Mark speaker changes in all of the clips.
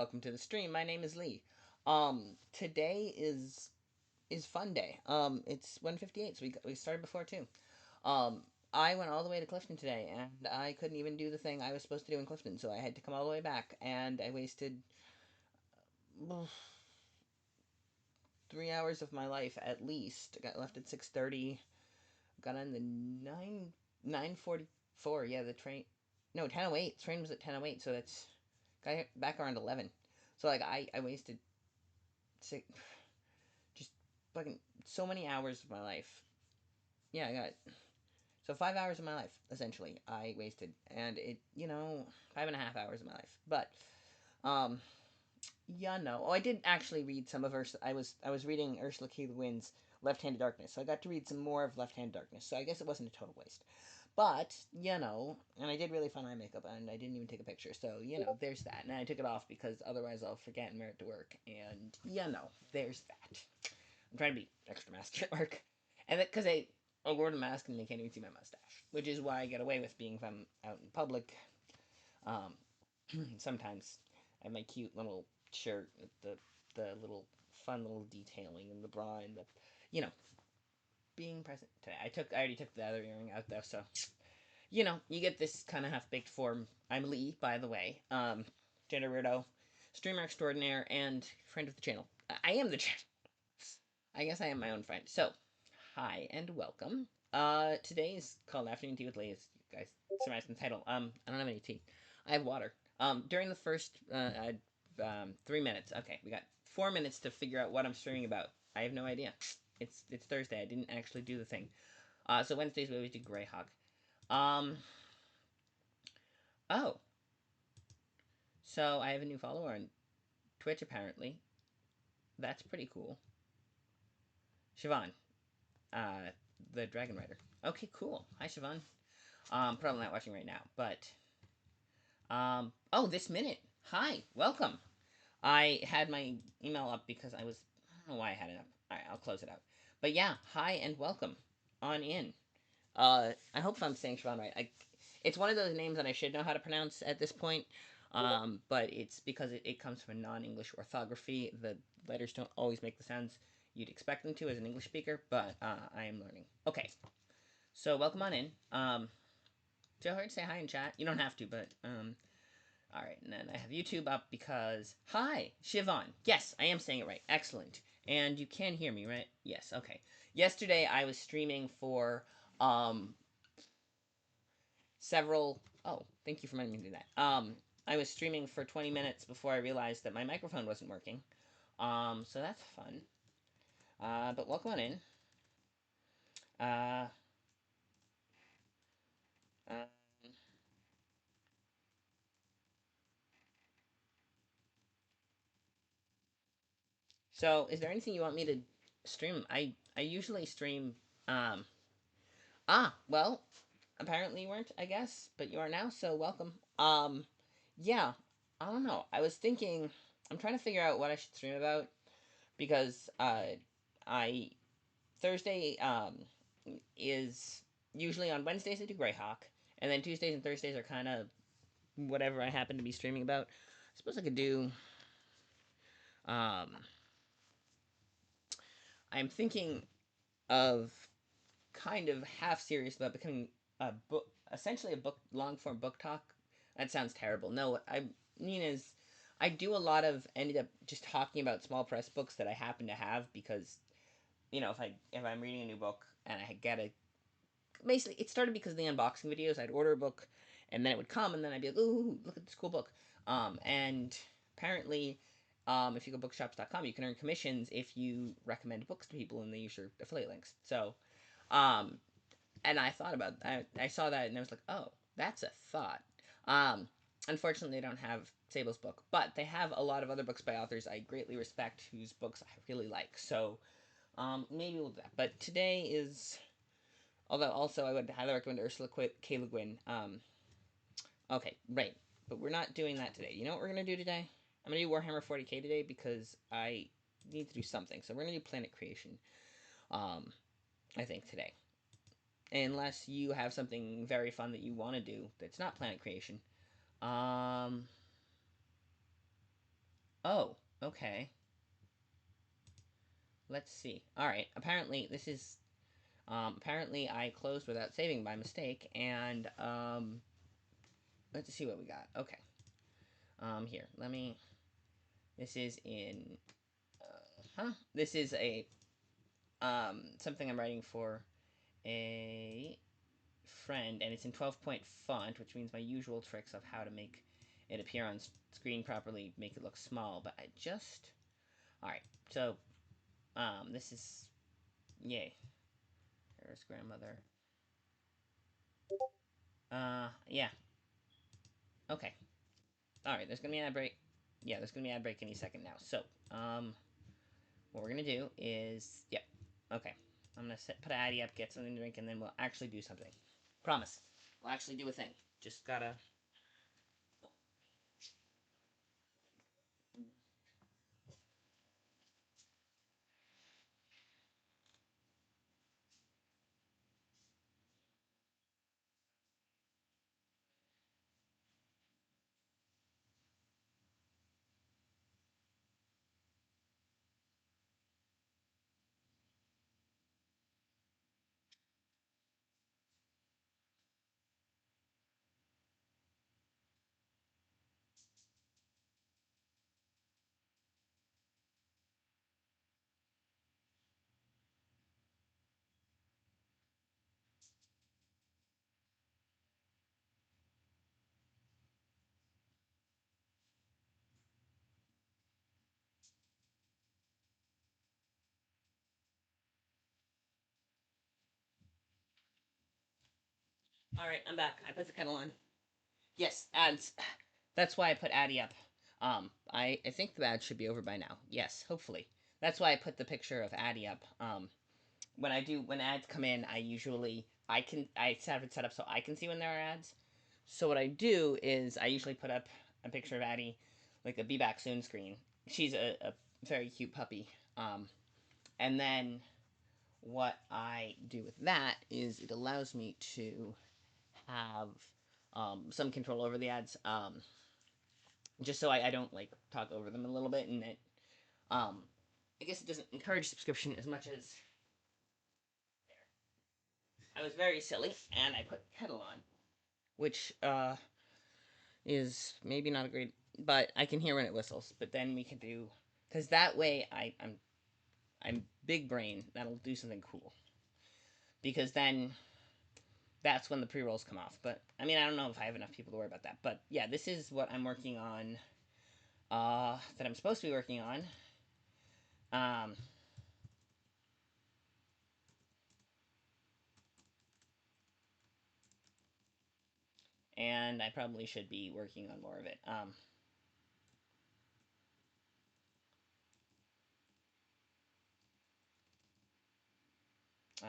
Speaker 1: Welcome to the stream. My name is Lee. Today is fun day. It's 1:58, so we started before too. I went all the way to Clifton today, and I couldn't even do the thing I was supposed to do in Clifton, so I had to come all the way back, and I wasted 3 hours of my life at least. I got left at 6:30. Got on the 9:44. Yeah, the train. No, 10:08. The train was at 10:08, so that's got back around 11. So like I wasted six, just fucking so many hours of my life. Yeah, I got so 5 hours of my life essentially I wasted, and it 5.5 hours of my life. But um, yeah, no. Oh, I did actually read some of Ursula. I was reading Ursula K. Le Guin's Left-Handed Darkness, so I got to read some more of Left-Handed Darkness. So I guess it wasn't a total waste. But, and I did really fun eye makeup, and I didn't even take a picture. So, there's that. And I took it off because otherwise I'll forget and wear it to work. And, there's that. I'm trying to be extra mask at work. And because I wore the mask and they can't even see my mustache. Which is why I get away with being if I'm out in public. Um, Sometimes I have my cute little shirt with the little fun little detailing and the bra and the, you know, being present today. I already took the other earring out though, so you get this kind of half baked form. I'm Lee, by the way. Gender weirdo, streamer extraordinaire, and friend of the channel. I am the channel. I guess I am my own friend. So, hi and welcome. Today is called Afternoon Tea with Lee, as you guys surmised in the title. I don't have any tea. I have water. During the first 3 minutes. Okay, we got 4 minutes to figure out what I'm streaming about. I have no idea. It's Thursday. I didn't actually do the thing. So Wednesdays we always do Greyhawk. Um. Oh, so I have a new follower on Twitch apparently. That's pretty cool. Siobhan, uh, the Dragon Rider. Okay, cool. Hi, Siobhan. Probably not watching right now, but oh, this minute. Hi, welcome. I had my email up because I don't know why I had it up. All right, I'll close it out. But yeah, hi and welcome on in. I hope I'm saying Siobhan right. It's one of those names that I should know how to pronounce at this point. But it's because it comes from a non-English orthography. The letters don't always make the sounds you'd expect them to as an English speaker, but I am learning. Okay, so welcome on in. Tell her to say hi in chat. You don't have to, but all right. And then I have YouTube up because hi, Siobhan. Yes, I am saying it right. Excellent. And you can hear me, right? Yes. Okay. Yesterday I was streaming for several. Oh, thank you for letting me do that. I was streaming for 20 minutes before I realized that my microphone wasn't working. So that's fun. But welcome on in. Uh, uh, so, is there anything you want me to stream? I usually stream. Um, well, apparently you weren't, I guess, but you are now. So welcome. Yeah, I don't know. I was thinking. I'm trying to figure out what I should stream about because I Thursday is usually on Wednesdays I do Greyhawk, and then Tuesdays and Thursdays are kind of whatever I happen to be streaming about. I suppose I could do. Um, I'm thinking of kind of half serious about becoming a book, essentially a book, long form book talk. That sounds terrible. No, what I mean is, I do a lot of ended up just talking about small press books that I happen to have because if I'm reading a new book and I get a basically it started because of the unboxing videos. I'd order a book, and then it would come, and then I'd be like, "Ooh, look at this cool book." And apparently, if you go bookshops.com, you can earn commissions if you recommend books to people and they use your affiliate links. So, um, and I saw that and I was like, "Oh, that's a thought." Um, Unfortunately, they don't have Sable's book, but they have a lot of other books by authors I greatly respect whose books I really like. So, maybe we'll do that. But today is Although also I would highly recommend Ursula K. Le Guin. Okay, right. But we're not doing that today. You know what we're gonna do today? I'm gonna do Warhammer 40k today because I need to do something. So we're gonna do Planet Creation. Um, I think today, unless you have something very fun that you want to do that's not Planet Creation. Um, Oh, okay. Let's see. All right. Apparently, this is. Apparently, I closed without saving by mistake, and let's see what we got. Okay. Here, let me. This is in. This is a something I'm writing for a friend, and it's in 12-point font, which means my usual tricks of how to make it appear on screen properly make it look small. But I just. All right. So, this is yay. Here's grandmother. Yeah. Okay. All right. There's gonna be an ad break. Yeah, there's gonna be an ad break any second now. So, what we're gonna do is, yep. Okay. I'm gonna put Addy up, get something to drink, and then we'll actually do something. Promise. We'll actually do a thing. Just gotta. All right. I'm back. I put the kettle on. Yes, ads. That's why I put Addy up. I think the ad should be over by now. Yes, hopefully. That's why I put the picture of Addy up. When ads come in, I have it set up so I can see when there are ads. So what I do is I usually put up a picture of Addie, like a be back soon screen. She's a very cute puppy. And then what I do with that is it allows me to have some control over the ads, just so I don't like talk over them a little bit, and it um, I guess it doesn't encourage subscription as much as I was very silly and I put kettle on, which is maybe not a great, but I can hear when it whistles. But then we can do, because that way I'm big brain. That'll do something cool because then that's when the pre rolls come off. But I mean, I don't know if I have enough people to worry about that. But yeah, this is what I'm working on. That I'm supposed to be working on. Um, and I probably should be working on more of it. Uh,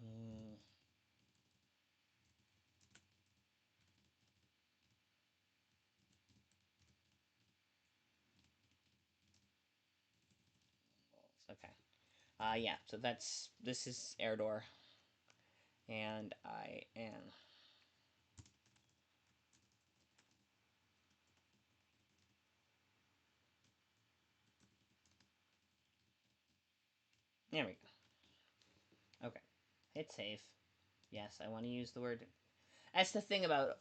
Speaker 1: mm, okay. Yeah. So this is Erdor, and I am. There we go. Okay. Hit save. Yes, I want to use the word. That's the thing about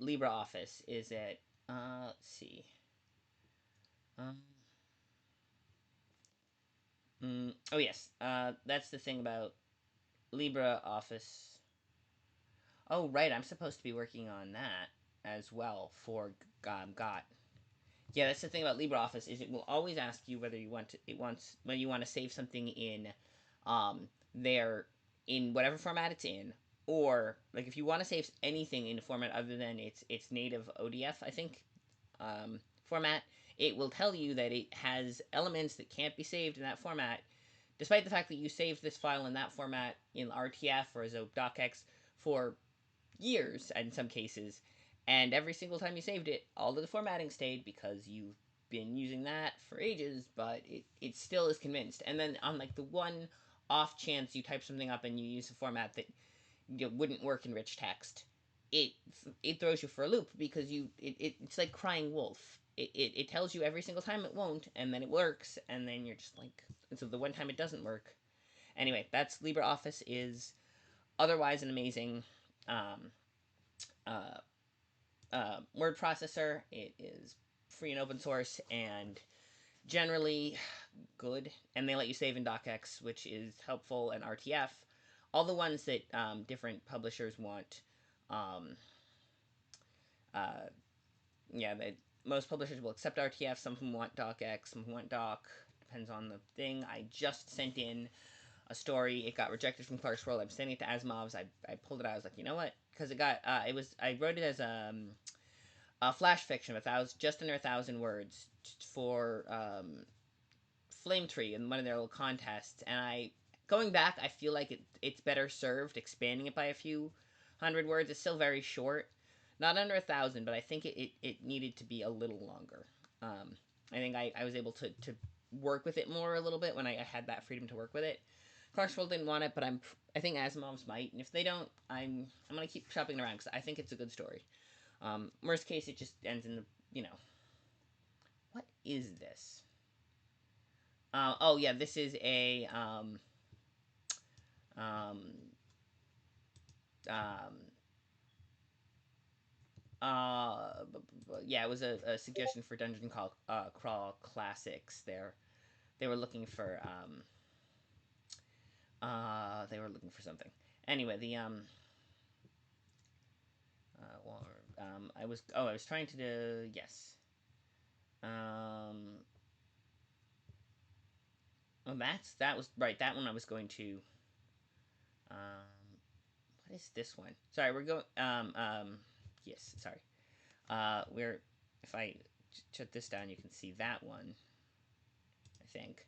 Speaker 1: LibreOffice is that let's see. Um, oh yes, that's the thing about LibreOffice. Oh right, I'm supposed to be working on that as well for Got. Yeah, that's the thing about LibreOffice is it will always ask you whether you want to it wants when you want to save something in there in whatever format it's in, or like if you want to save anything in a format other than its native ODF, I think, format, it will tell you that it has elements that can't be saved in that format, despite the fact that you saved this file in that format in RTF or as a docx for years in some cases, and every single time you saved it, all of the formatting stayed because you been using that for ages, but it still is convinced. And then on like the one off chance you type something up and you use a format that wouldn't work in rich text, it it throws you for a loop because it's like crying wolf. It tells you every single time it won't, and then it works, and then you're just like, and so the one time it doesn't work. Anyway, that's LibreOffice is otherwise an amazing um, uh, word processor. It is free and open source and generally good, and they let you save in docx, which is helpful, and RTF. All the ones that different publishers want. Um, uh, yeah, most publishers will accept RTF. Some of them want docx, some of them want doc. Depends on the thing. I just sent in a story. It got rejected from Clarkesworld. I'm sending it to Asimov's. I pulled it out. I was like, you know what? Because I wrote it as a flash fiction of just under 1,000 words for Flame Tree in one of their little contests, and going back, I feel like it's better served expanding it by a few hundred words. It's still very short, not under 1,000, but I think it needed to be a little longer. I think I was able to work with it more a little bit when I had that freedom to work with it. Clarkesworld didn't want it, but I think Asimov's might, and if they don't, I'm gonna keep shopping around because I think it's a good story. Worst case, it just ends in the what is this? Oh yeah, this is a um, um, yeah, it was a suggestion for Dungeon Crawl Classics. They were looking for they were looking for something. Anyway, the I was trying to do yes. Well, that was right. That one I was going to. What is this one? Sorry, we're going. Yes, sorry. We're if I shut this down, you can see that one. I think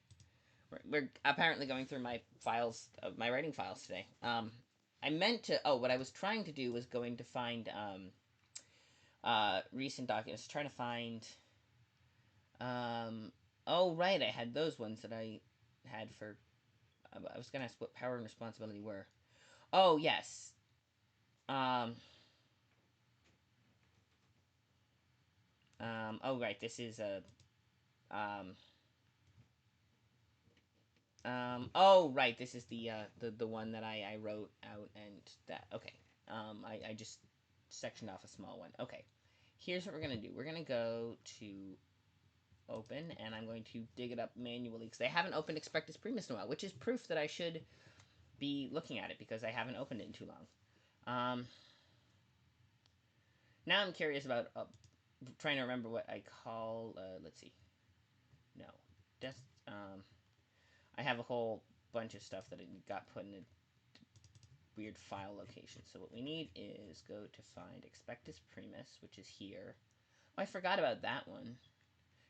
Speaker 1: we're apparently going through my files, my writing files today. I meant to. Oh, what I was trying to do was going to find recent documents. Trying to find. Um, oh right, I had those ones that I had for. I was gonna ask what power and responsibility were. Oh yes. Um, oh right, this is a. Um, oh right, this is the one that I wrote out and that okay. I just sectioned off a small one. Okay, here's what we're gonna do. We're gonna go to open, and I'm going to dig it up manually because I haven't opened Expectus Primus in a while, which is proof that I should be looking at it because I haven't opened it in too long. Now I'm curious about trying to remember what I call. Let's see. No, just I have a whole bunch of stuff that got put in a weird file location. So what we need is go to find Expectus Primus, which is here. Oh, I forgot about that one.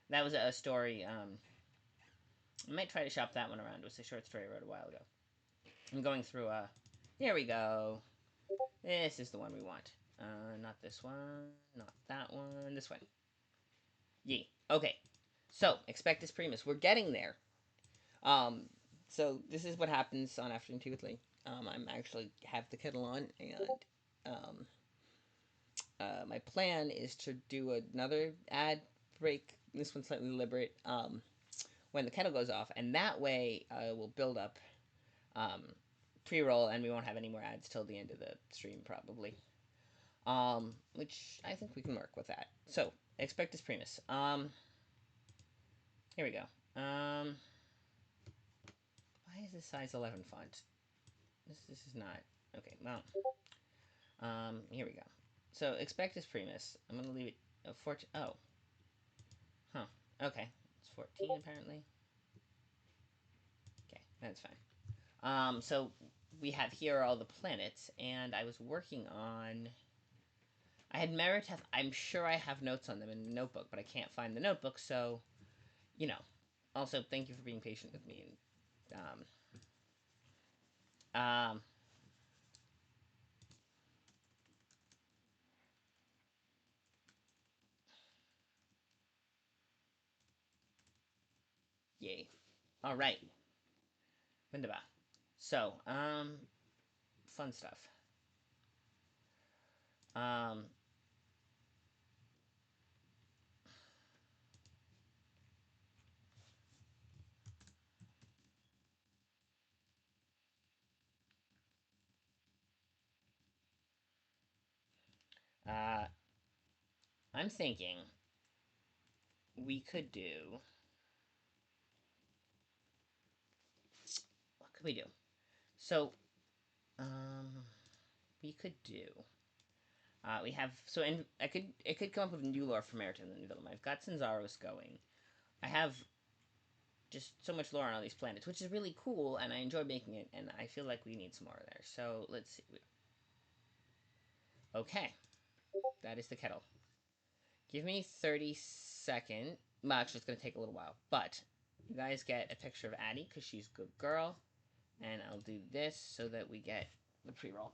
Speaker 1: That was a story. I might try to shop that one around. It was a short story I wrote a while ago. I'm going through. Here we go. This is the one we want. Not this one. Not that one. This one. Yee. Okay. So Expectus Primus. We're getting there. Um, so this is what happens on Afternoon Tea with Lee. I'm actually have the kettle on, and um, my plan is to do another ad break. This one's slightly deliberate. When the kettle goes off, and that way we'll build up um, pre-roll, and we won't have any more ads till the end of the stream probably. Which I think we can work with that. So Expectus Primus. Here we go. Why is this size 11 font? This is not okay. Well, here we go. So Expectus Primus. I'm gonna leave it 14. Oh, huh. Okay, it's 14 apparently. Okay, that's fine. So we have here all the planets, and I was working on. I had Meriteth. I'm sure I have notes on them in the notebook, but I can't find the notebook. So, you know. Also, thank you for being patient with me. Um, Yay. Alright. Wunderbar. So, fun stuff. Um, uh, I'm thinking we could do. What could we do? So, um, we could do. We have so, and I could come up with a new lore for Meriton and Villum. I've got Sanzaros going. I have just so much lore on all these planets, which is really cool, and I enjoy making it. And I feel like we need some more there. So let's see. Okay, that is the kettle. Give me 30 seconds. Well, actually, it's gonna take a little while, but you guys get a picture of Addie because she's a good girl, and I'll do this so that we get the pre-roll.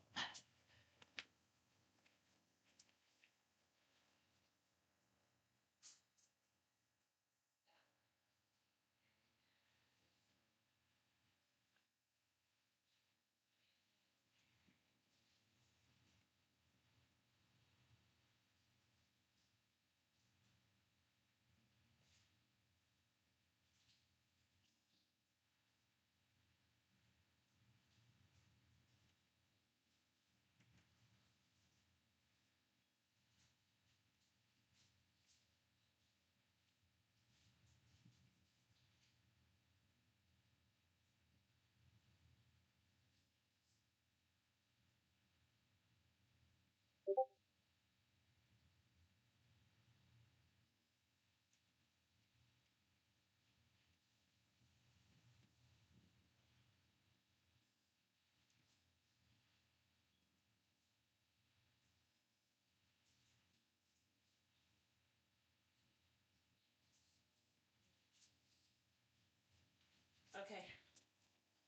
Speaker 1: Okay.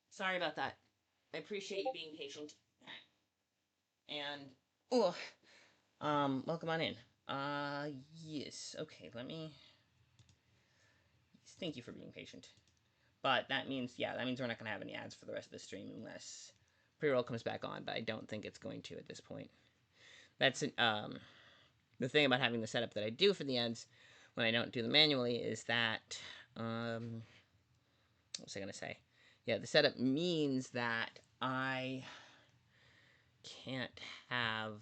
Speaker 1: Sorry about that. I appreciate you being patient. And oh, welcome on in. Yes. Okay, let me. Thank you for being patient. But that means, yeah, that means we're not gonna have any ads for the rest of the stream unless pre-roll comes back on. But I don't think it's going to at this point. That's the thing about having the setup that I do for the ads when I don't do them manually is that what was I gonna say? Yeah, the setup means that I can't have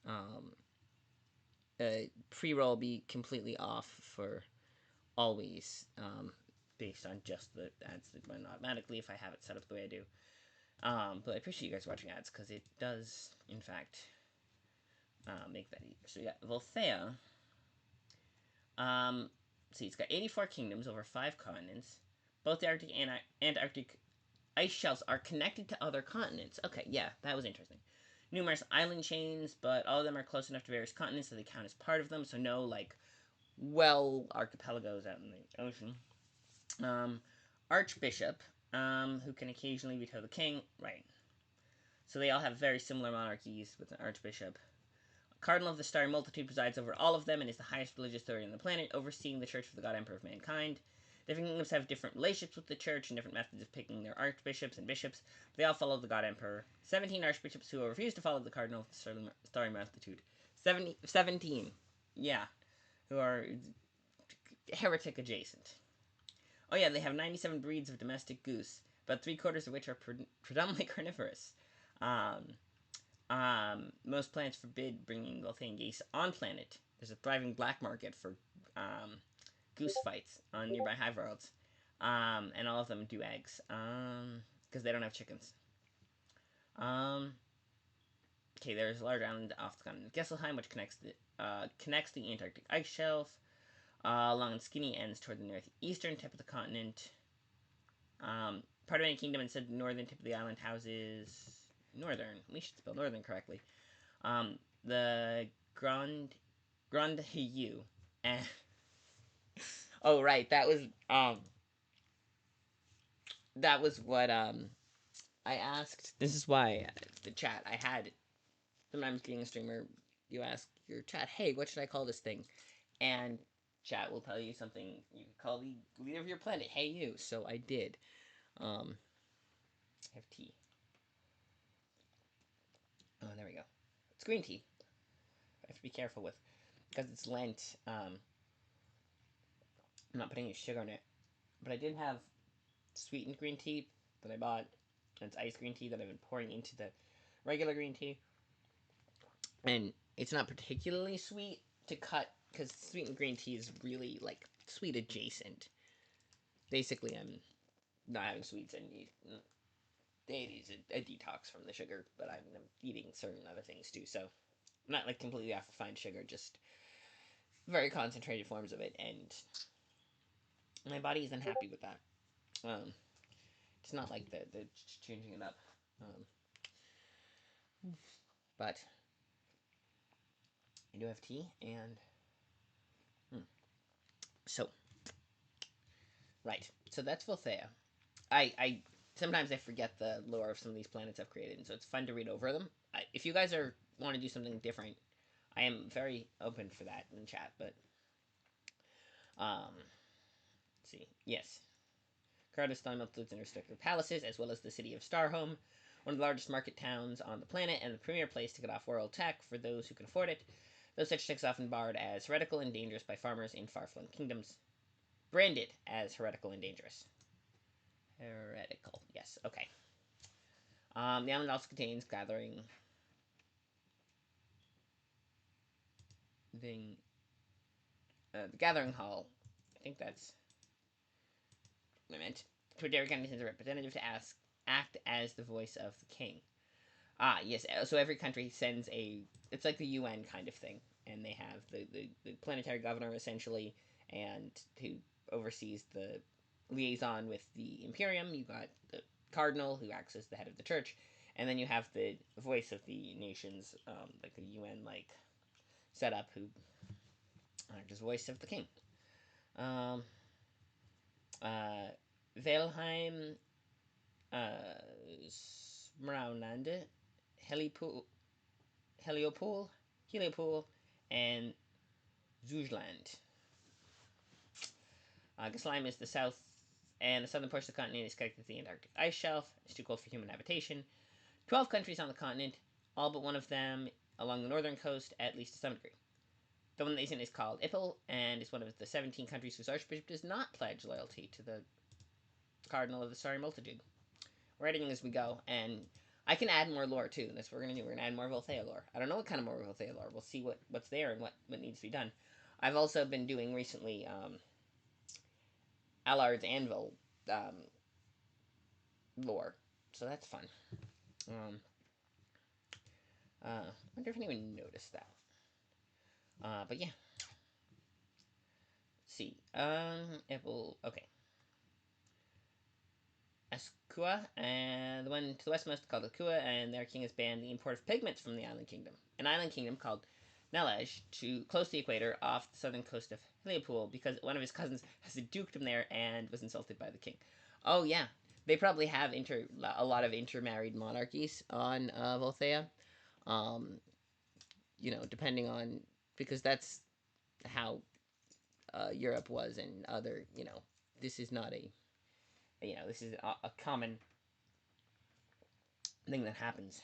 Speaker 1: um, pre-roll be completely off for always, based on just the ads that run automatically if I have it set up the way I do. But I appreciate you guys watching ads because it does, in fact, make that easier. So yeah, Volthea. See, it's got 84 kingdoms over 5 continents. Both the Arctic and Antarctic ice shelves are connected to other continents. Okay, yeah, that was interesting. Numerous island chains, but all of them are close enough to various continents that they count as part of them. So no, like, archipelagos out in the ocean. Archbishop, who can occasionally veto the king. Right. So they all have very similar monarchies with an archbishop. Cardinal of the Starry Multitude presides over all of them and is the highest religious authority on the planet, overseeing the Church of the God Emperor of Mankind. Different kingdoms have different relationships with the Church and different methods of picking their archbishops and bishops, but they all follow the God Emperor. 17 archbishops who refuse to follow the Cardinal of the Starry Multitude. 17. Yeah. Who are heretic adjacent. Oh yeah, they have 97 breeds of domestic goose, about 3/4 of which are predominantly carnivorous. Um, most plants forbid bringing Voltairean geese on planet. There's a thriving black market for goose fights on nearby hive worlds, and all of them do eggs because they don't have chickens. Um, okay, there's a large island off the continent of Gesselheim, which connects the Antarctic ice shelf along its skinny ends toward the northeastern tip of the continent. Part of any kingdom instead of the northern tip of the island houses northern. We should spell northern correctly. The Grand Hiyu. And oh right, that was what I asked. This is why the chat I had sometimes being a streamer, you ask your chat, hey, what should I call this thing? And chat will tell you something. You can call the leader of your planet, hey you. So I did. Have tea. Oh, there we go. It's green tea. I have to be careful with, because it's Lent. I'm not putting any sugar in it, but I did have sweetened green tea that I bought, and it's iced green tea that I've been pouring into the regular green tea, and it's not particularly sweet to cut because sweetened green tea is really like sweet adjacent. Basically, I'm not having sweets and it is a detox from the sugar, but I'm eating certain other things too, so I'm not like completely off refined sugar, just very concentrated forms of it, and my body is unhappy with that. Um, it's not like the changing it up, but I do have tea, and so right, so that's Volthea. I sometimes I forget the lore of some of these planets I've created, and so it's fun to read over them. If you guys want to do something different, I am very open for that in chat. But let's see, yes, Kardastan includes interstellar palaces as well as the city of Starhome, one of the largest market towns on the planet and the premier place to get off world tech for those who can afford it. Though such tech is often barred as heretical and dangerous by farmers in far-flung kingdoms, branded as heretical and dangerous. Heretical, yes, okay. The island also contains the Gathering Hall. I think that's what I meant. To where Derek County sends a representative to act as the voice of the king. Ah, yes. So every country sends a. It's like the UN kind of thing, and they have the planetary governor essentially, and who oversees the liaison with the Imperium. You got the cardinal who acts as the head of the church, and then you have the voice of the nations, like the UN like setup, who act as voice of the king. Um, uh, Velheim, Smraunande, Helipool, Heliopool, Heliopool, and Zujland. Gislheim is the south and the southern portion of the continent is connected to the Antarctic ice shelf. It's too cold for human habitation. 12 countries on the continent, all but one of them along the northern coast, at least to some degree. The one nation is called Ippel and is one of the 17 countries whose archbishop does not pledge loyalty to the Cardinal of the Starry Multitude. We're editing as we go, and I can add more lore too. That's what we're gonna do. We're gonna add more Volthea lore. I don't know what kind of more Volthea lore. We'll see what's there and what needs to be done. I've also been doing recently Allard's Anvil lore, so that's fun. I wonder if anyone noticed that. But yeah. Let's see. It will. Okay. Asqua, and the one to the westmost called Akua, and their king has banned the import of pigments from the island kingdom. An island kingdom called Nelej, to close to the equator off the southern coast of Heliopool, because one of his cousins has a dukedom there and was insulted by the king. Oh yeah, they probably have a lot of intermarried monarchies on Volthea. Um, depending on, because that's how Europe was, and other this is not this is a common thing that happens.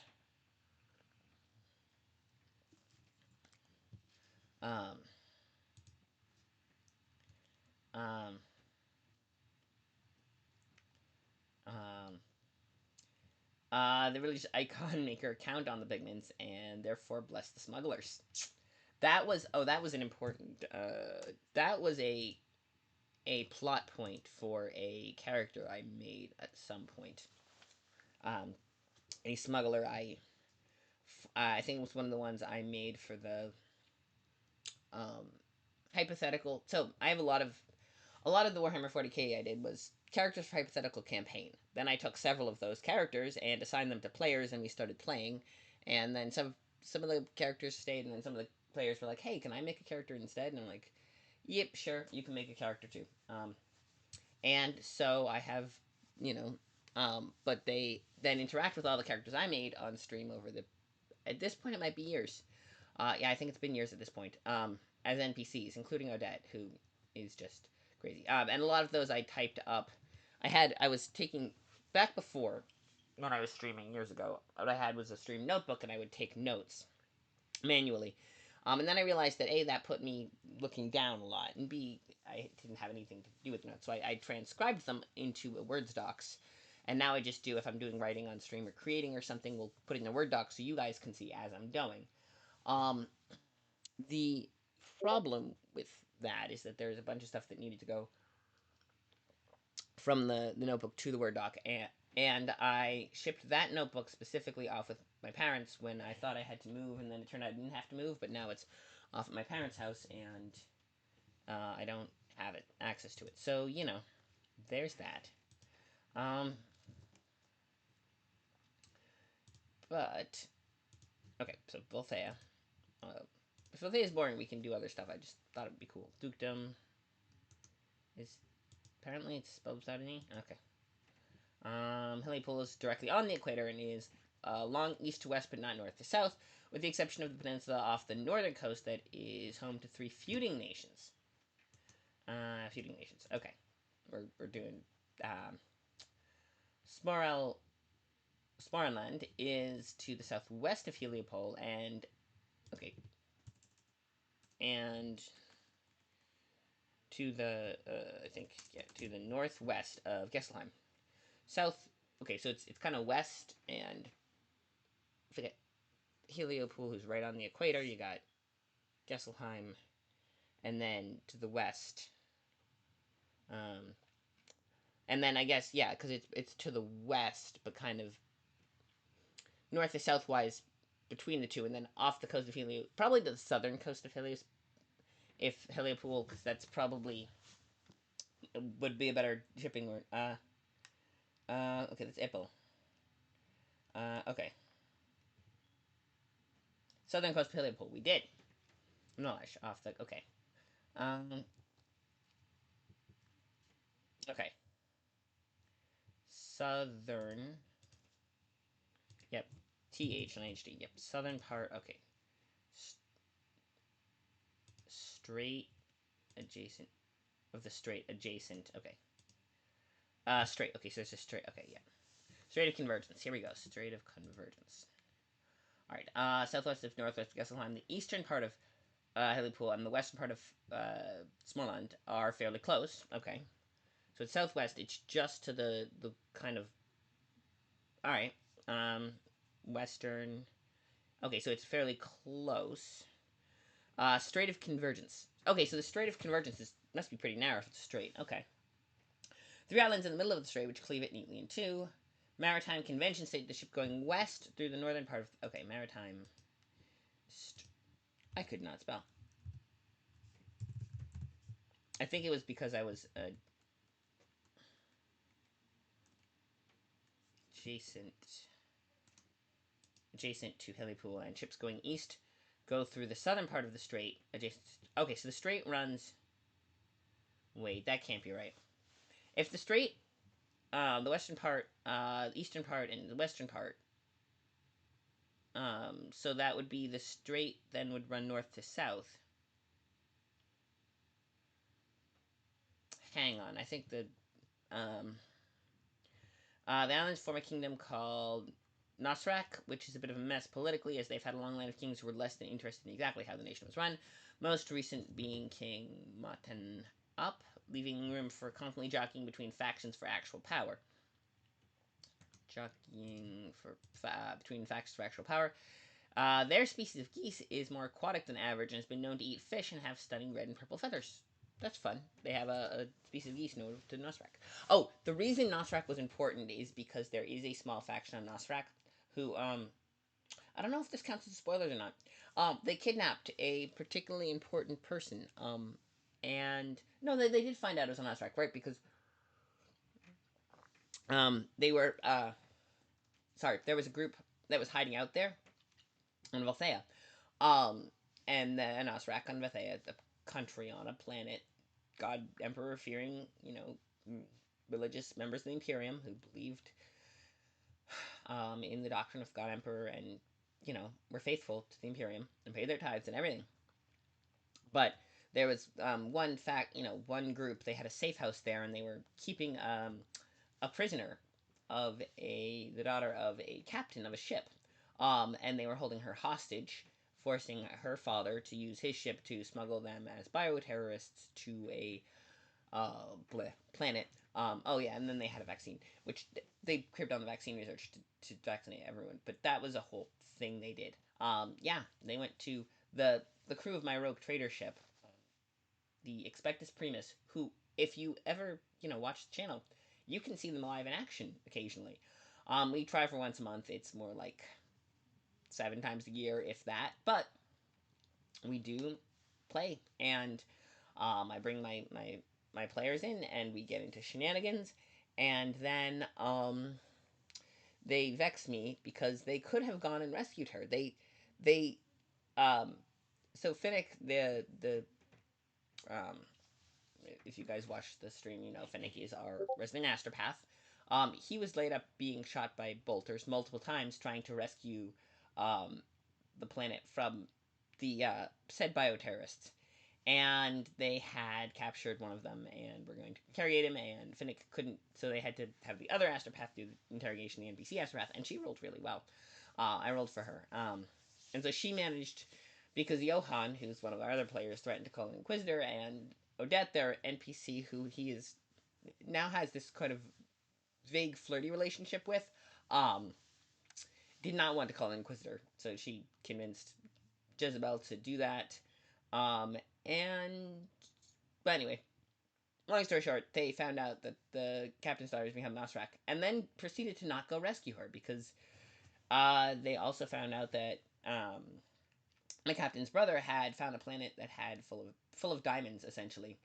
Speaker 1: Um, um, um, the religious icon maker count on the pigments and therefore bless the smugglers. That was an important that was a plot point for a character I made at some point. Um, a smuggler I think it was one of the ones I made for the um, hypothetical. So I have a lot of the Warhammer 40k I did was characters for hypothetical campaign. Then I took several of those characters and assigned them to players, and we started playing. And then some of the characters stayed, and then some of the players were like, "Hey, can I make a character instead?" And I'm like, "Yep, sure, you can make a character too." And so I have, you know, but they then interact with all the characters I made on stream over the. At this point, it might be years. Yeah, I think it's been years at this point. As NPCs, including Odette, who is just crazy. And a lot of those I typed up. I was taking back before when I was streaming years ago. What I had was a stream notebook, and I would take notes manually. And then I realized that A, that put me looking down a lot, and B, I didn't have anything to do with notes. So I transcribed them into a Word docs. And now I just do, if I'm doing writing on stream or creating or something, we'll put it in a Word doc so you guys can see as I'm going. Um, the problem with that is that there's a bunch of stuff that needed to go from the notebook to the Word doc, and I shipped that notebook specifically off with my parents when I thought I had to move, and then it turned out I didn't have to move, but now it's off at my parents' house, and I don't have access to it. So, there's that. Um, but, okay, so Volthea. If Volthea is boring, we can do other stuff. I just thought it would be cool. Dukedom is, apparently it's spelled without an E? Okay. Heliopol is directly on the equator and is long east to west, but not north to south, with the exception of the peninsula off the northern coast that is home to 3 feuding nations. Feuding nations. Okay, we're doing Smarel. Smarenland is to the southwest of Heliopol, and okay, and to the I think to the northwest of Gesselheim. South. Okay, so it's kind of west and forget Heliopol, who's right on the equator. You got Gesselheim, and then to the west. Um, and then I guess because it's to the west, but kind of north to south wise between the two, and then off the coast of Helios, probably the southern coast of Helios, if Heliopol, because that's probably would be a better shipping word. Okay, that's Ippo. Okay, southern coast of Heliopol, we did. No, off the okay. Um, okay, southern. Yep, THNHD. Yep, southern part. Okay, strait adjacent of the strait adjacent. Okay. Strait. Okay, so it's a strait. Okay, yeah. Strait of Convergence. Here we go. Strait of Convergence. All right. Southwest of northwest of Gesselheim, the eastern part of Helipool and the western part of Småland are fairly close. Okay. So it's southwest. It's just to the kind of. All right. Western. Okay, so it's fairly close. Strait of Convergence. Okay, so the Strait of Convergence must be pretty narrow if it's straight. Okay. 3 islands in the middle of the strait which cleave it neatly in two. Maritime Convention state the ship going west through the northern part of. Okay, Maritime. I could not spell. I think it was because I was adjacent to Helipool, and ships going east go through the southern part of the strait adjacent. Okay, so the strait runs. Wait, that can't be right. If the strait, the western part, the eastern part, and the western part, so that would be the strait then would run north to south. Hang on, I think the islands form a kingdom called Nosrak, which is a bit of a mess politically, as they've had a long line of kings who were less than interested in exactly how the nation was run. Most recent being King Matan Up, leaving room for constantly jockeying between factions for actual power. Jockeying for between factions for actual power. Their species of geese is more aquatic than average and has been known to eat fish and have stunning red and purple feathers. That's fun. They have a species of geese native to Nosrak. Oh, the reason Nosrak was important is because there is a small faction on Nosrak who, I don't know if this counts as spoilers or not. They kidnapped a particularly important person. And no, they did find out it was on Nosrak, right? Because, they were, sorry, there was a group that was hiding out there in Volthea. Um, and then Nosrak on Volthea, the country on a planet, God Emperor fearing, religious members of the Imperium who believed in the doctrine of God Emperor and, were faithful to the Imperium and paid their tithes and everything. But There was one group. They had a safe house there, and they were keeping a prisoner of the daughter of a captain of a ship, and they were holding her hostage, forcing her father to use his ship to smuggle them as bioterrorists to a planet. Oh yeah, and then they had a vaccine, which they cribbed on the vaccine research to vaccinate everyone. But that was a whole thing they did. Yeah, they went to the crew of my rogue trader ship, the Expectus Primus, who, if you ever watch the channel, you can see them live in action occasionally. We try for once a month. It's more like 7 times a year, if that. But we do play, and I bring my players in, and we get into shenanigans, and then they vex me because they could have gone and rescued her. They um, so Finnick, the um, if you guys watch the stream, you know Finnick is our resident astropath. He was laid up being shot by bolters multiple times trying to rescue um, the planet from the said bioterrorists, and they had captured one of them and were going to interrogate him, and Finnick couldn't, so they had to have the other astropath do the interrogation, the NPC astropath, and she rolled really well. I rolled for her, and so she managed, because Johan, who's one of our other players, threatened to call an Inquisitor, and Odette, their NPC, who he is now has this kind of vague flirty relationship with, um, did not want to call an Inquisitor, so she convinced Jezebel to do that. And but anyway, long story short, they found out that the captain's daughter has become Nosrak, and then proceeded to not go rescue her because they also found out that the captain's brother had found a planet that had full of diamonds, essentially,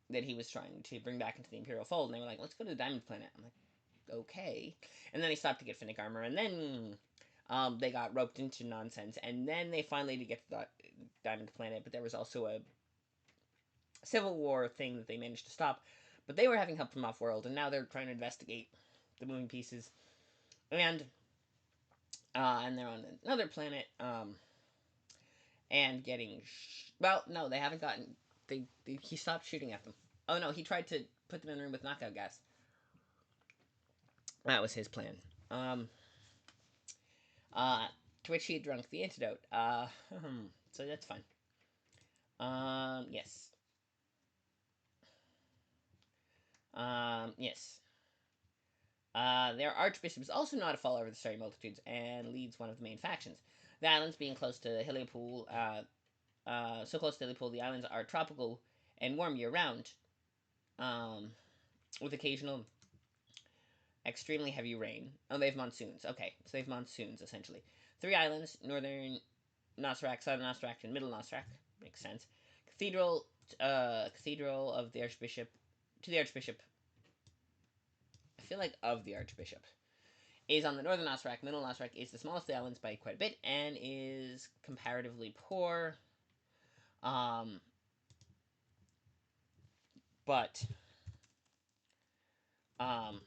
Speaker 1: that he was trying to bring back into the Imperial fold. And they were like, "Let's go to the Diamond Planet." I'm like, "Okay," and then he stopped to get Finnick armor, and then they got roped into nonsense, and then they finally did get to the Diamond Planet, but there was also a Civil War thing that they managed to stop. But they were having help from off world, and now they're trying to investigate the moving pieces, and and they're on another planet, and getting well, no, they haven't gotten. He stopped shooting at them. Oh no, he tried to put them in a room with knockout gas. That was his plan. Um, to which he had drunk the antidote. So that's fun. Yes. Yes. Their archbishop is also not a follower of the Starry Multitudes and leads one of the main factions. The islands being close to Heliopool, so close to Heliopool, the islands are tropical and warm year round, um, with occasional extremely heavy rain. Oh, they have monsoons. Okay, so they have monsoons essentially. 3 islands: northern Nosrak, southern Nosrak, and middle Nosrak. Makes sense. Cathedral, cathedral of the archbishop, to the archbishop. I feel like of the archbishop is on the northern Nosrak. Middle Nosrak is the smallest of the islands by quite a bit and is comparatively poor. Um, but um,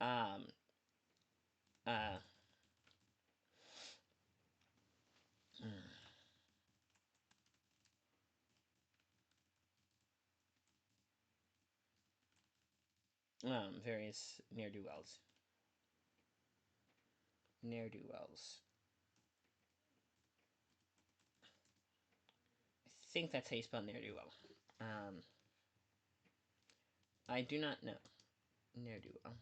Speaker 1: um, uh, various ne'er do wells. Ne'er do wells. I think that's how you spell ne'er do well. Um, I do not know. Ne'er do well.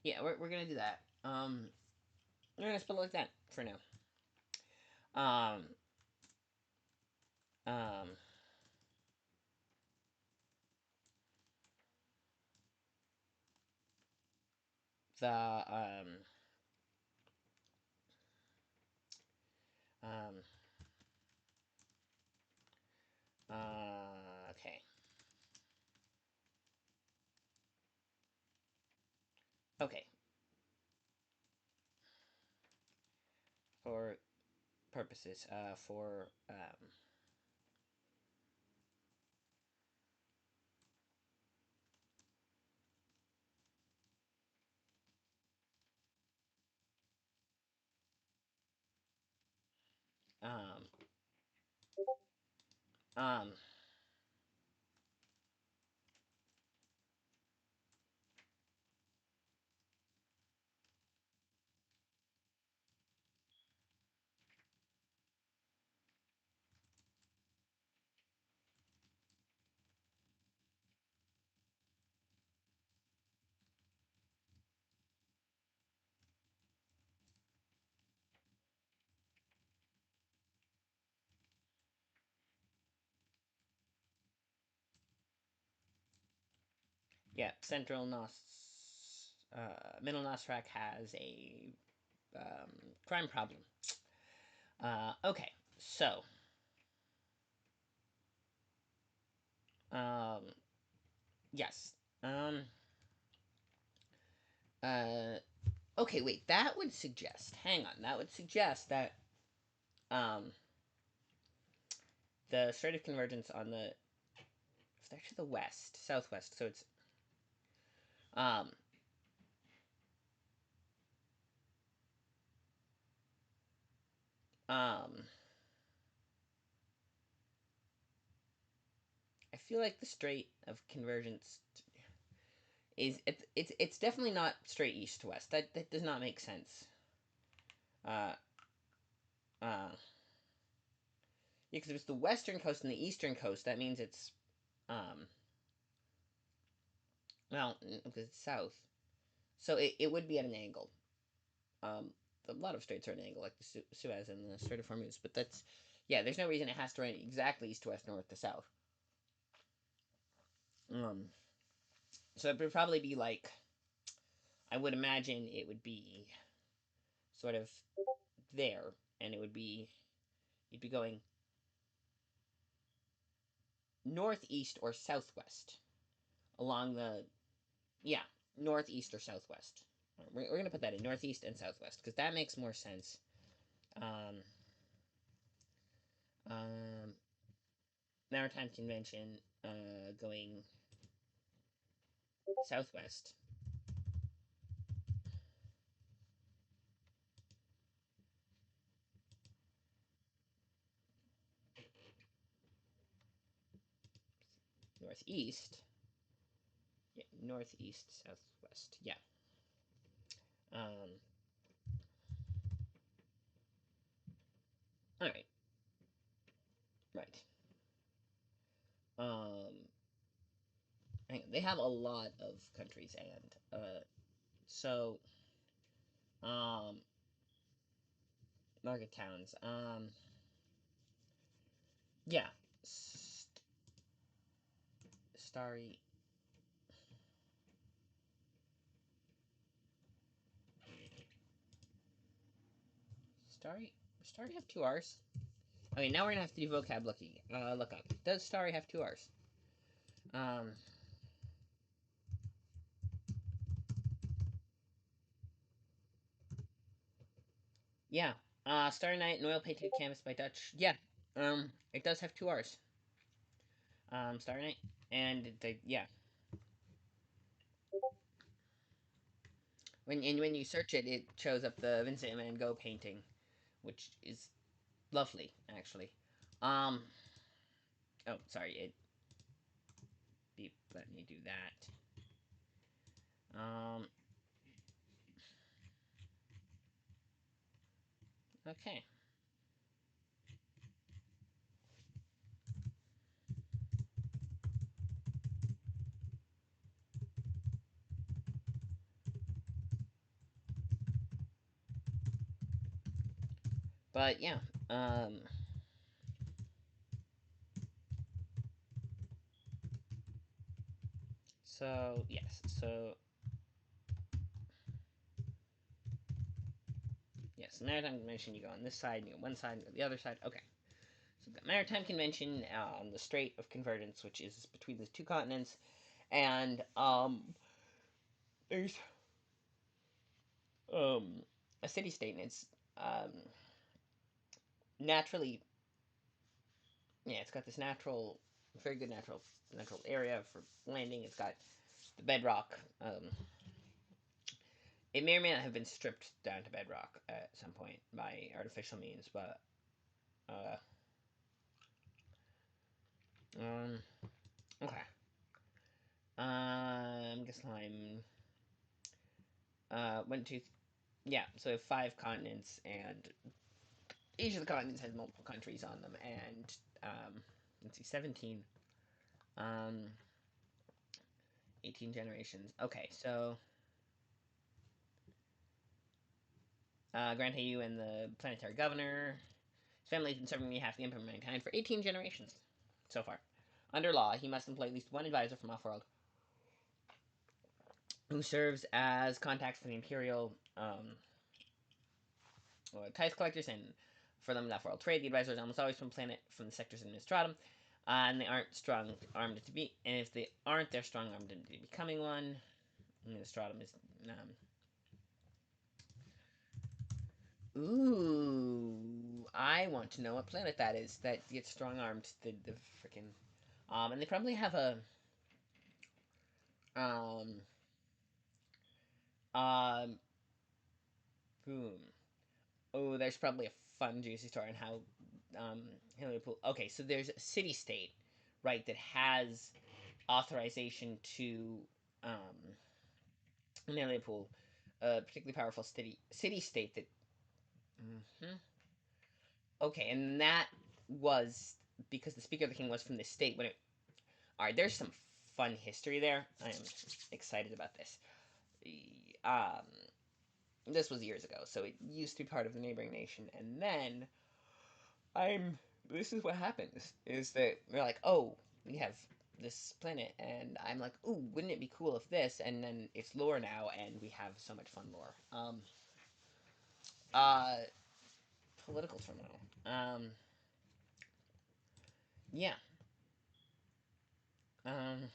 Speaker 1: Yeah, we're gonna do that. We're gonna spell it like that for now. Um, um, the um, okay. Okay. For purposes, for Um, um, yeah, Middle Nostrak has a crime problem. Okay, so um, yes. Uh, okay, wait. That would suggest. Hang on. That would suggest that um, the Strait of Convergence on the it's actually the west, southwest. So it's um, um, I feel like the Strait of Convergence it's definitely not straight east to west. That does not make sense. Uh, uh, yeah, because if it's the western coast and the eastern coast, that means it's um, well, because it's south, so it would be at an angle. Um, a lot of straits are at an angle, like the Suez and the Strait of Hormuz. But that's yeah. There's no reason it has to run exactly east to west, north to south. Um, so it would probably be like I would imagine it would be sort of there, and it would be you'd be going northeast or southwest along the yeah northeast or southwest. We're gonna put that in northeast and southwest because that makes more sense. Um, um, Maritime Convention going southwest. Northeast. Yeah, northeast, southwest. Yeah. Um, all right. Right. Um, they have a lot of countries, and so um, market towns. Yeah. Starry. Starry. Starry have two R's. Okay, now we're gonna have to do vocab looking. Look up. Does Starry have two R's? Um, yeah. Starry Night, an oil painted canvas by Dutch. Yeah. It does have two R's. Starry Night, and yeah. When you search it, it shows up the Vincent Van Gogh painting, which is lovely, actually. Um. Oh, sorry. It beep. Let me do that. Um. Okay. But yeah. Um. So yes. So yes. Maritime Convention. You go on this side. You go one side. You go the other side. Okay. So the Maritime Convention on the Strait of Convergence, which is between the two continents, and there's um a city state, and it's naturally yeah, it's got this very good natural area for landing. It's got the bedrock. It may or may not have been stripped down to bedrock at some point by artificial means, but Uh, um, okay. Guess I'm went to yeah. So 5 continents, and each of the continents has multiple countries on them, and let's see, 17, um, 18 generations. Okay, so Grand Heiau and the planetary governor. His family has been serving on behalf of the Emperor of Mankind for 18 generations so far. Under law, he must employ at least one advisor from off-world who serves as contacts for the Imperial tax collectors and for them that world trade. The advisor is almost always from planet from the sectors in Mistratum, and they aren't strong armed to be. And if they aren't, they're strong armed into becoming one. Mistratum is ooh, I want to know what planet that is that gets strong armed. The freaking and they probably have a um um boom. Oh, there's probably a fun juicy story on how Heliopool. Okay, so there's a city state, right, that has authorization to um Heliopool, a particularly powerful city state that. Mhm. Okay, and that was because the Speaker of the King was from this state when it. All right, there's some fun history there. I am excited about this. Um, this was years ago, so it used to be part of the neighboring nation, and then I'm. This is what happens: is that they're like, oh, we have this planet, and I'm like, ooh, wouldn't it be cool if this? And then it's lore now, and we have so much fun lore. Uh, political turmoil. Yeah. Um,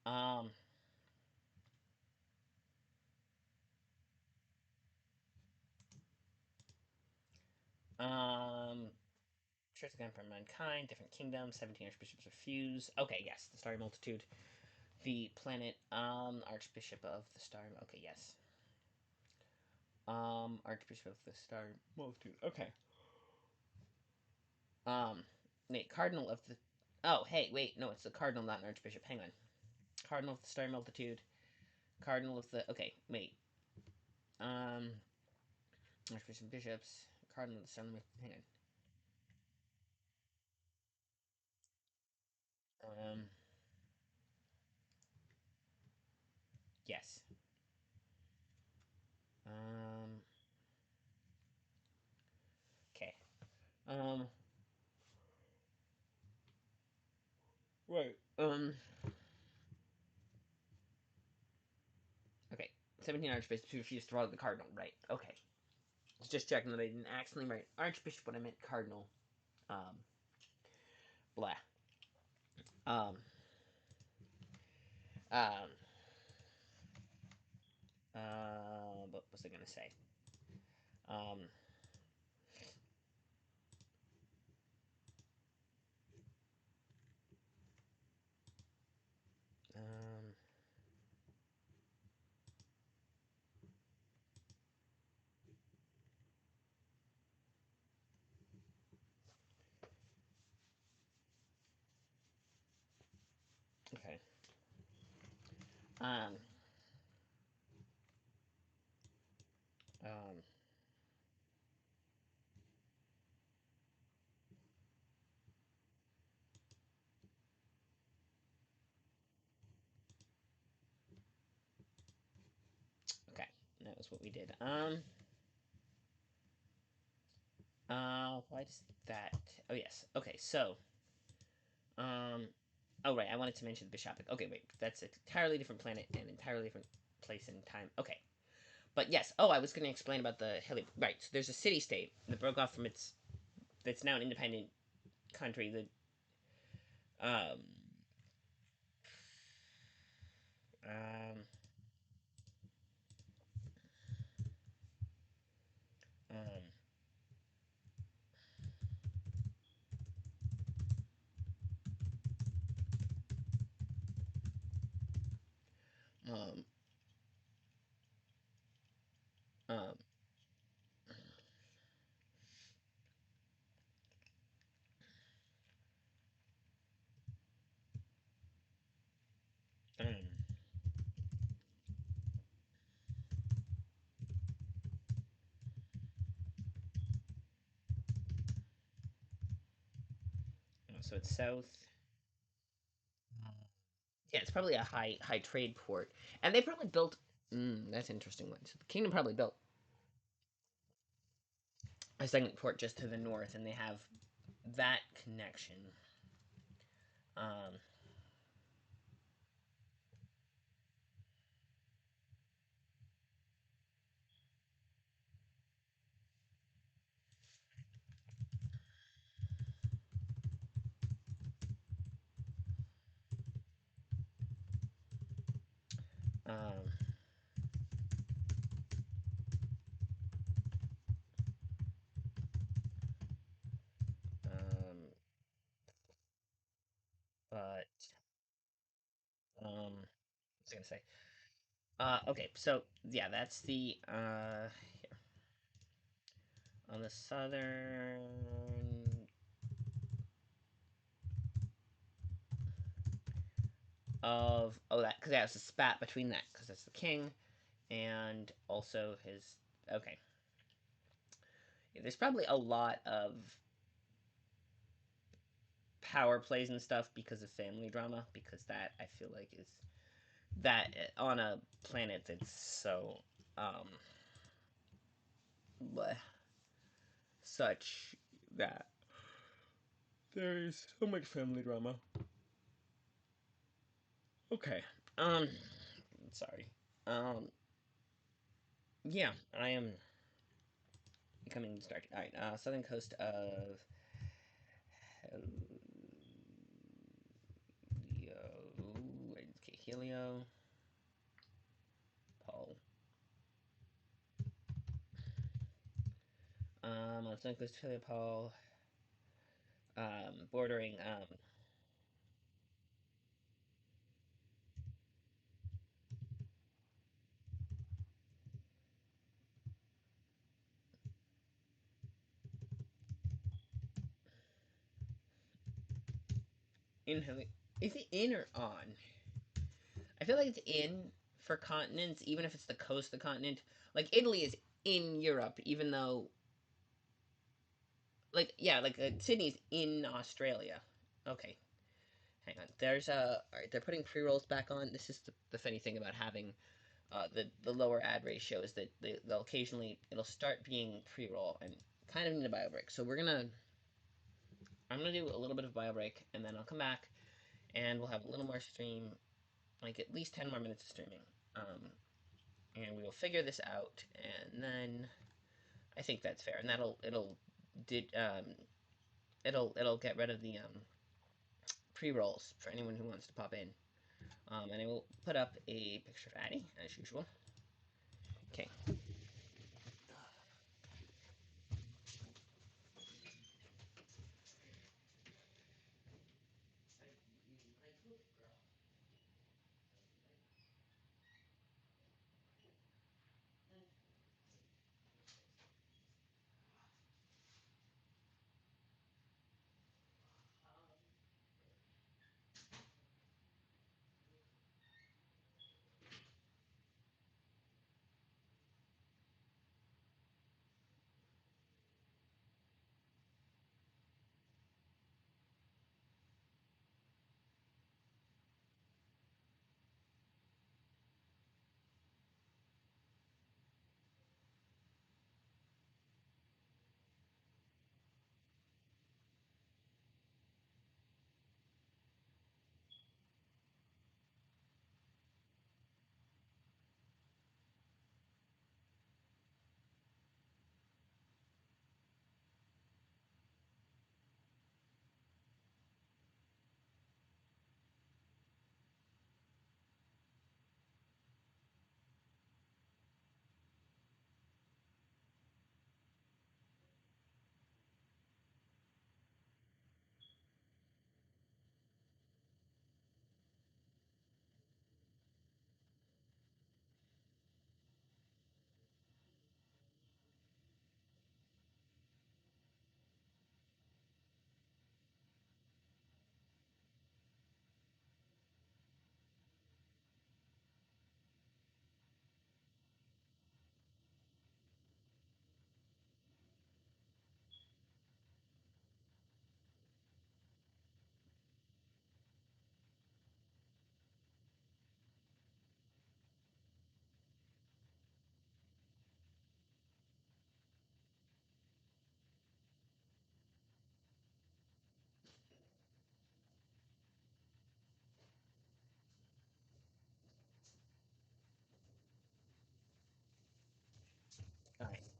Speaker 1: um, um, Church again for mankind, different kingdoms, 17 archbishops refuse. Okay, yes, the Starry Multitude. The planet, Archbishop of the Star. Okay, yes. Archbishop of the Star Multitude. Okay. Um, wait, Cardinal of the. Oh, hey, wait, no, it's the Cardinal, not an Archbishop. Hang on. Cardinal of the Star Multitude. Cardinal of the. Okay, wait. Um, Archbishop Bishops. Cardinal of the Star Multitude. Hang on. Yes. Um, okay. Um, right. Okay. 17 archbishops who refused to follow the cardinal. Right. Okay. Just checking that I didn't accidentally write archbishop when I meant cardinal. Um, blah. Um, um, what was I gonna say? Um, um, okay. Um, um, okay. That was what we did. Why does that? Oh yes. Okay. So, um, oh right. I wanted to mention the bishopric. Okay, wait. That's an entirely different planet and entirely different place and time. Okay. But yes, oh, I was going to explain about the right. So there's a city state that broke off from its that's now an independent country that um um um um um So it's south. Yeah, it's probably a high trade port, and they probably built. That's an interesting one. So the kingdom probably built a second port just to the north, and they have that connection. Um, um, um, but what's I gonna say? Okay, so yeah, that's the here on the southern of that because there's a spat between that because that's the king and also his okay. Yeah, there's probably a lot of power plays and stuff because of family drama because that I feel like is that on a planet that's so um bleh, such that there's so much family drama. Okay. Um sorry. Um yeah, I am becoming distracted. All right. Southern coast of Helio, Paul. On southern coast of Helio, Paul. Bordering in Helio. Is it in or on? I feel like it's in for continents, even if it's the coast of the continent. Like Italy is in Europe, even though like yeah, like Sydney's in Australia. Okay, hang on. There's a all right. They're putting pre rolls back on. This is the funny thing about having the lower ad ratio is that they'll occasionally it'll start being pre roll and kind of need a bio break. So I'm gonna do a little bit of bio break and then I'll come back and we'll have a little more stream, like at least 10 more minutes of streaming. And we will figure this out and then I think that's fair, and did it'll get rid of the pre rolls for anyone who wants to pop in. And I will put up a picture of Addie as usual. Okay.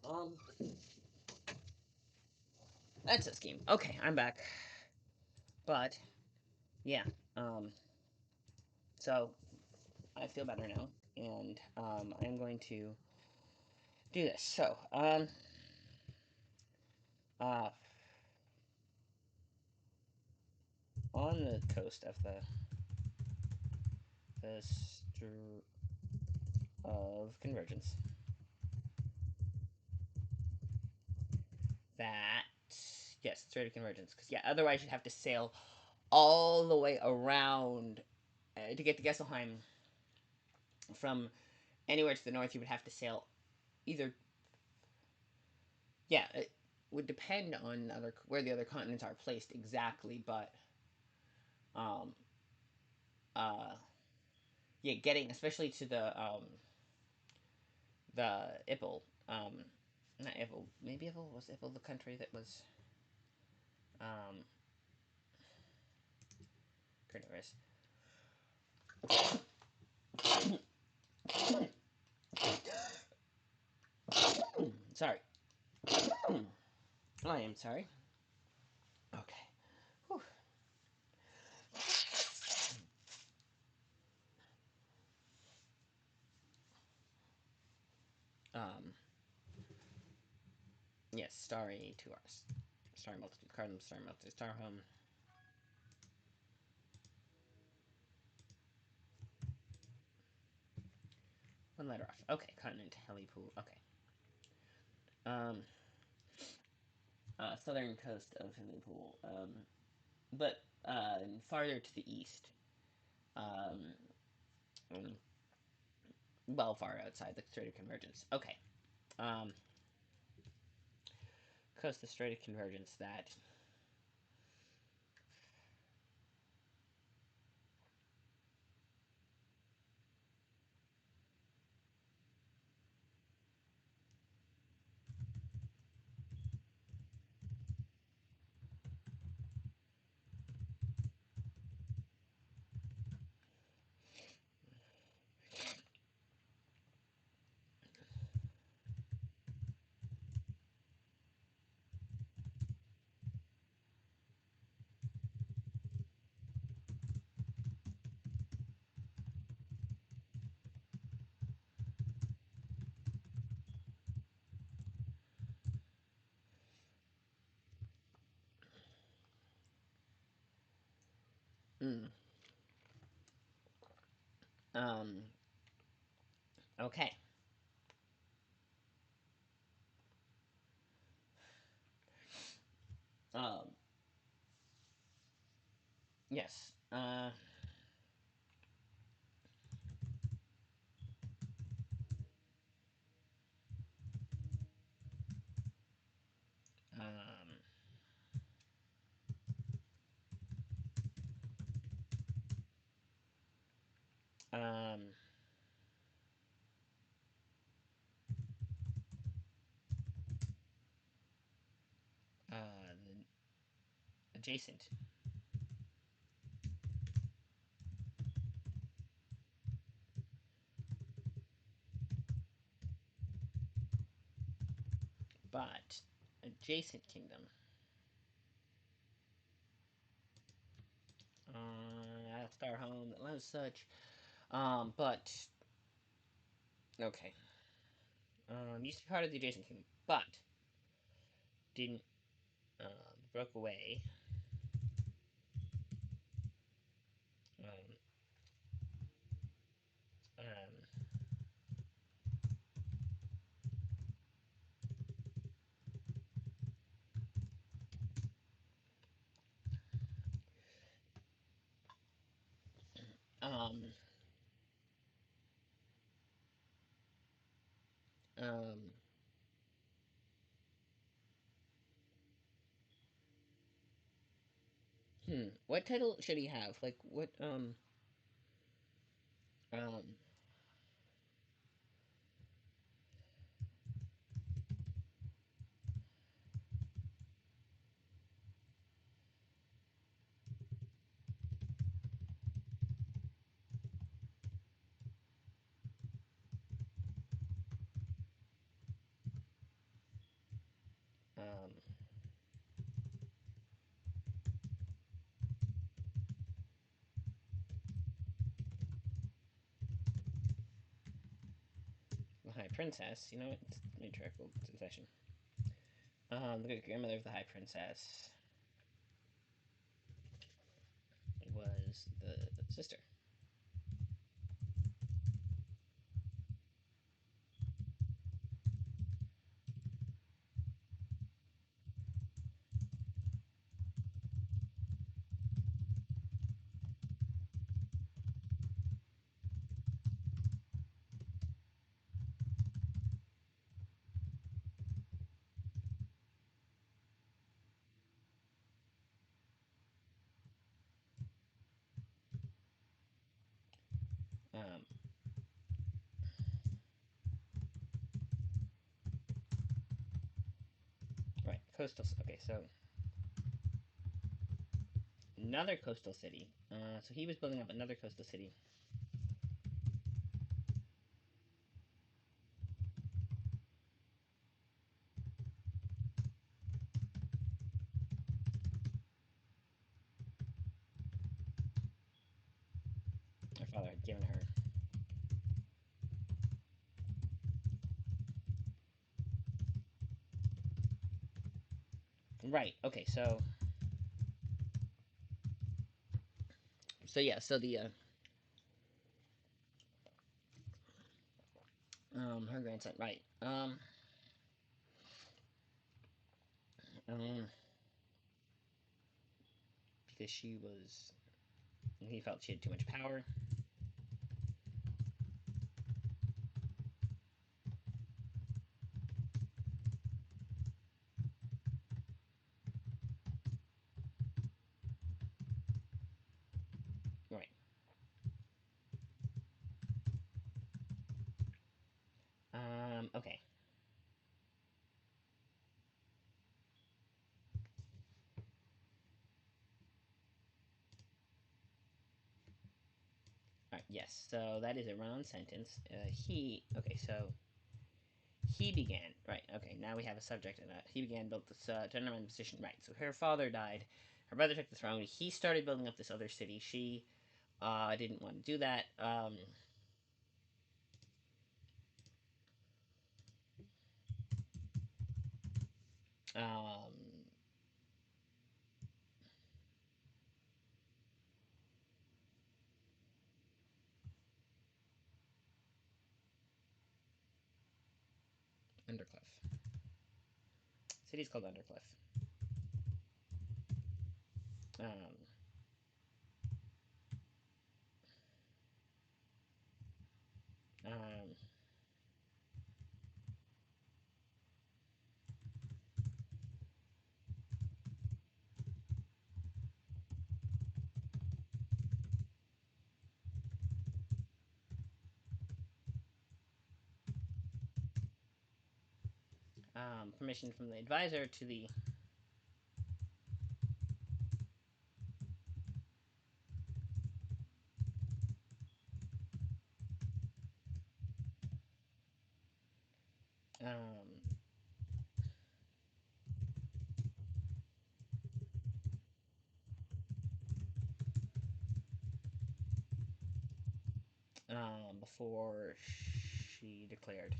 Speaker 1: Um, that's a scheme. Okay, I'm back. But yeah, um, so I feel better now, and I'm going to do this. So uh, on the coast of the of convergence, that yes, Strait of Convergence, because yeah, otherwise you'd have to sail all the way around to get to Gesselheim from anywhere to the north. You would have to sail either yeah, it would depend on other where the other continents are placed exactly, but um uh yeah, getting especially to the Ippel not Ippel, maybe Ippel was Ippel the country that was um Kurnoris. Sorry. I am sorry. Okay. Whew. Um yes, starry 2 hours. Star multitude, cardinal star multitude, star home. One letter off. Okay, continent, Helipool. Okay. Um, southern coast of Helipool. But farther to the east. Um, um, well, far outside the Strait of Convergence. Okay. Um, coast of the Strait of Convergence. That. Mm, um. Okay. Um. Yes. Um. Um. The adjacent. But adjacent kingdom. Star home. That was such. But okay. Used to be part of the adjacent kingdom, but didn't broke away. Um, um, um, um, What title should he have? Like what? Um, High Princess. You know what? It's matriarchal succession. The great grandmother of the High Princess was the sister. Um, right, coastal. Okay, so another coastal city. So he was building up another coastal city. Her father had given her. Right. Okay. So yeah. So the her grandson. Right. Um because she was. He felt she had too much power. Right. Okay. All right. Yes. So that is a run-on sentence. He. Okay. So he began. Right. Okay. Now we have a subject, and he began built this gentleman position. Right. So her father died. Her brother took the throne. He started building up this other city. She didn't want to do that. Um, Undercliff. City's called Undercliff. Um, um, Permission from the advisor to the um, before she declared.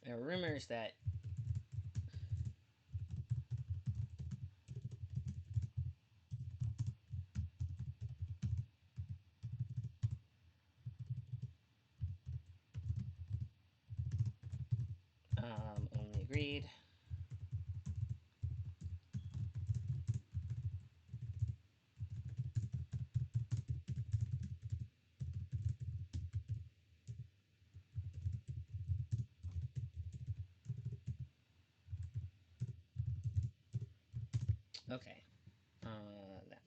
Speaker 1: There were rumors that only agreed. Okay. That.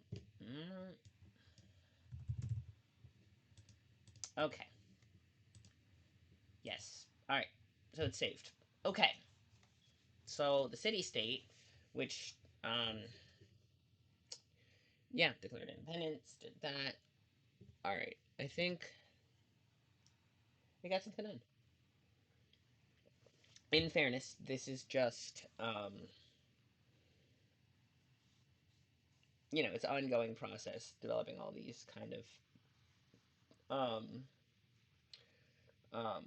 Speaker 1: Okay. Yes. All right. So it's saved. Okay. So the city state, which yeah, declared independence, did that. All right. I think we got something done. in fairness, this is just it's an ongoing process developing all these kind of um um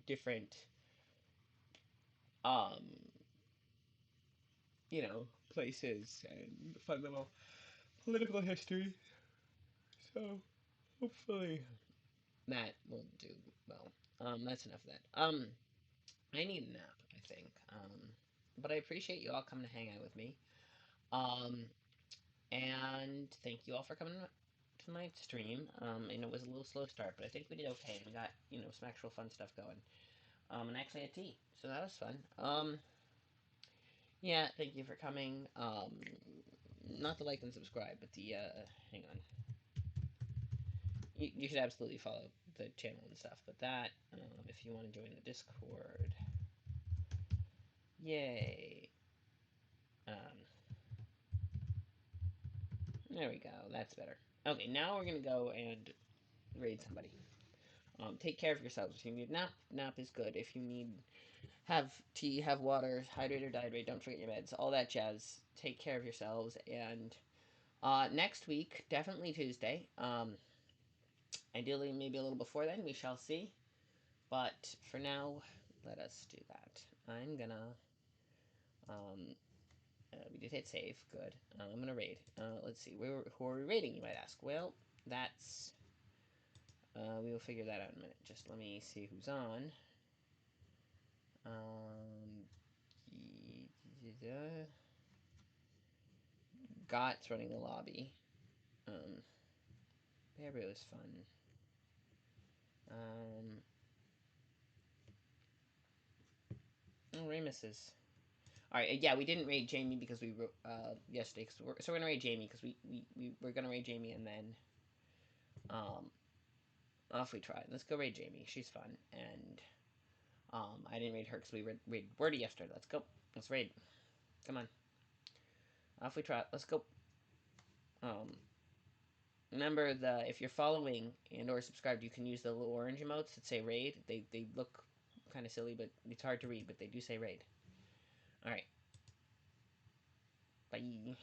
Speaker 1: different um places and fun little political history. So hopefully that will do well. That's enough of that. I need a nap, I think. But I appreciate you all coming to hang out with me. Um, and thank you all for coming to tonight's stream. And it was a little slow start, but I think we did okay. We got some actual fun stuff going. And I actually had tea, so that was fun. Yeah, thank you for coming. Not to like and subscribe, but hang on. You should absolutely follow the channel and stuff. But that, if you want to join the Discord, yay. Um, there we go. That's better. Okay, now we're gonna go and raid somebody. Take care of yourselves. If you need a nap, nap is good. If you need have tea, have water, hydrate or dehydrate, don't forget your meds, all that jazz. Take care of yourselves, and next week, definitely Tuesday. Ideally, maybe a little before then. We shall see. But for now, let us do that. I'm gonna. We did hit save. Good. I'm gonna raid. Let's see. Who are we raiding? You might ask. Well, that's. We will figure that out in a minute. Just let me see who's on. Um, Got's running the lobby. Um, Bearbril is fun. Um, oh, Ramus is. All right, yeah, we didn't raid Jamie because we yesterday. So we're gonna raid Jamie because we're gonna raid Jamie and then um off we try. Let's go raid Jamie. She's fun and I didn't raid her because we raid Wordy yesterday. Let's go. Let's raid. Come on. Off we try. Let's go. Um, Remember if you're following and or subscribed, you can use the little orange emotes that say raid. They look kind of silly, but it's hard to read. But they do say raid. All right. Bye.